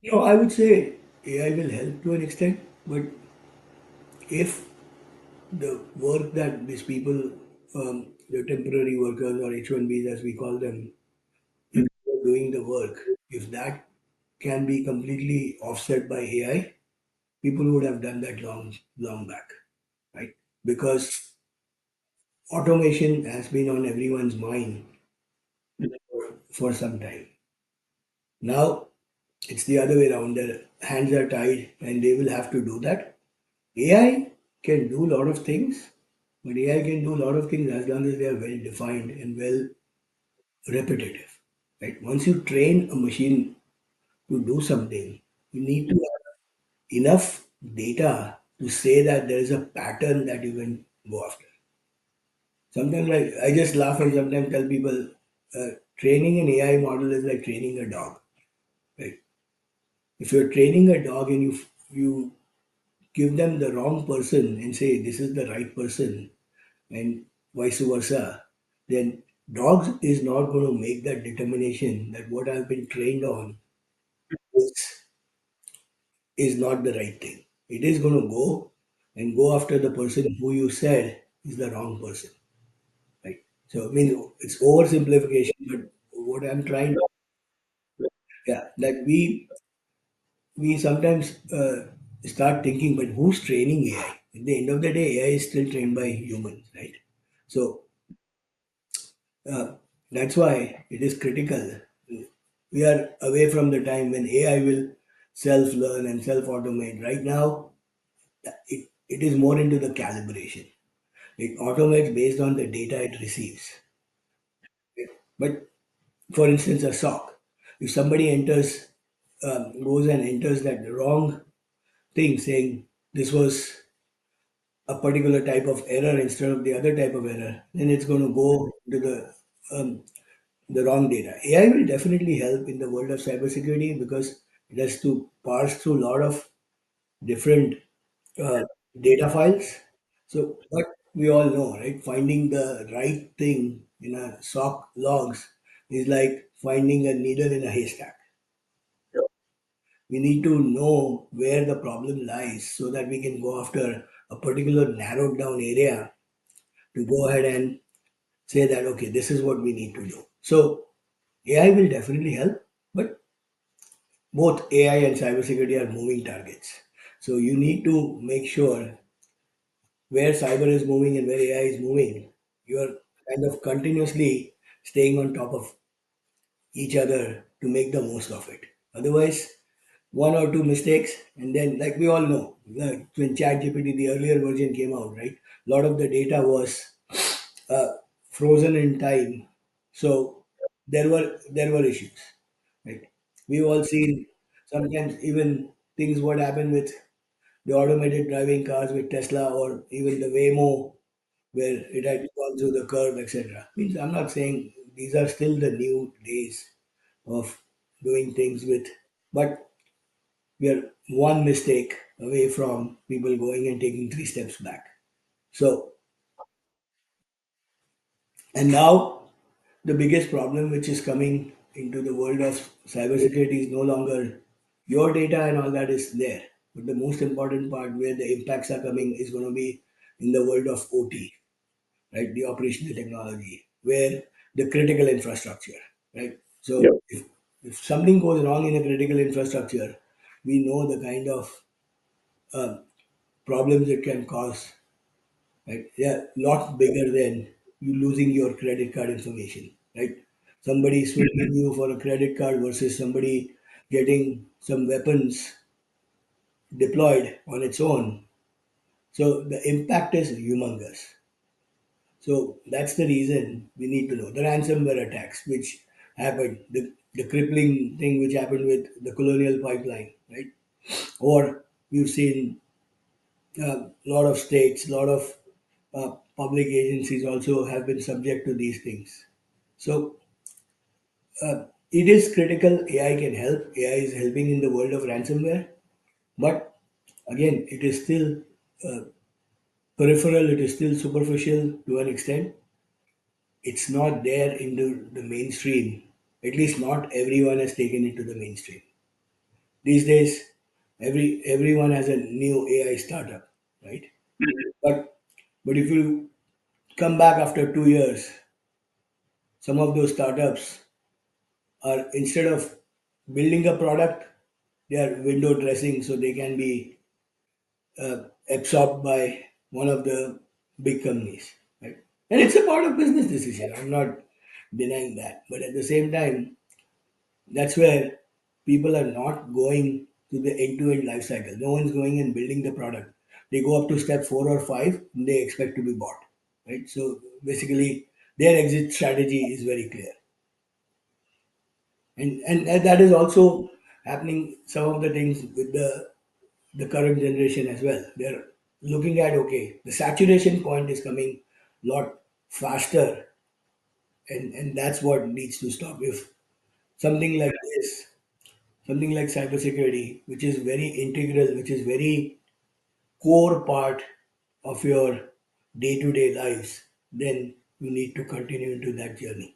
No, I would say AI will help to an extent, but if the work that these people, the temporary workers or H1Bs as we call them, if they're doing the work, if that can be completely offset by AI, people would have done that long back, right? Because automation has been on everyone's mind for some time. Now it's the other way around. Their hands are tied and they will have to do that. AI can do a lot of things, but AI can do a lot of things as long as they are well defined and well repetitive. Right? Once you train a machine to do something, you need to have enough data to say that there is a pattern that you can go after. Sometimes I just laugh and sometimes tell people training an AI model is like training a dog. Right? If you're training a dog and you give them the wrong person and say this is the right person and vice versa, then dogs is not going to make that determination that what I've been trained on is, is not the right thing. It is going to go and go after the person who you said is the wrong person. Right? So I mean it's oversimplification, but what I'm trying to, yeah, like we sometimes start thinking, but who's training AI? At the end of the day, AI is still trained by humans, right? So uh, that's why it is critical. We are away from the time when AI will self learn and self automate. Right now, it is more into the calibration. It automates based on the data it receives. But for instance, a sock. If somebody goes and enters that wrong thing saying this was a particular type of error instead of the other type of error, then it's going to go to the wrong data. AI will definitely help in the world of cybersecurity because it has to parse through a lot of different uh, data files. So, but we all know, right? Finding the right thing in a SOC logs is like finding a needle in a haystack. We need to know where the problem lies so that we can go after a particular narrowed down area to go ahead and say that okay, this is what we need to do. So AI will definitely help, but both AI and cybersecurity are moving targets. So you need to make sure where cyber is moving and where AI is moving. You're kind of continuously staying on top of each other to make the most of it. Otherwise, one or two mistakes, and then like we all know, like when ChatGPT, the earlier version came out, right? A lot of the data was uh, frozen in time, so there were issues. Right? We've all seen sometimes even things what happen with the automated driving cars with Tesla or even the Waymo where it had gone through the curve, etc. Means I'm not saying these are still the new days of doing things with, but we are one mistake away from people going and taking three steps back. So, and now the biggest problem which is coming into the world of cybersecurity is no longer your data and all that is there. But the most important part where the impacts are coming is going to be in the world of OT, right? The operational technology, where the critical infrastructure, right? Yep. So if something goes wrong in a critical infrastructure, we know the kind of uh, problems it can cause, right? Yeah, lot bigger than you losing your credit card information, right? Somebody swindling you for a credit card versus somebody getting some weapons deployed on its own. So the impact is humongous. So that's the reason we need to know the ransomware attacks, which happened, the crippling thing which happened with the colonial pipeline, right? Or we've seen a lot of states, a lot of public agencies also have been subject to these things. So it is critical. AI can help. AI is helping in the world of ransomware, but again, it is still peripheral. It is still superficial to an extent. It's not there in the mainstream. At least not everyone has taken it to the mainstream. These days, everyone has a new AI startup, right? But if you come back after 2 years, some of those startups are, instead of building a product, they are window dressing so they can be absorbed by one of the big companies, right? And it's a part of business decision. I'm not denying that, but at the same time, that's where people are not going to the end-to-end life cycle. No one's going and building the product. They go up to step 4 or 5, and they expect to be bought, right? So basically, their exit strategy is very clear, and that is also happening. Some of the things with the current generation as well. They're looking at, okay, the saturation point is coming a lot faster, and that's what needs to stop. If something like this, something like cybersecurity, which is very integral, which is very core part of your day-to-day lives, then you need to continue into that journey.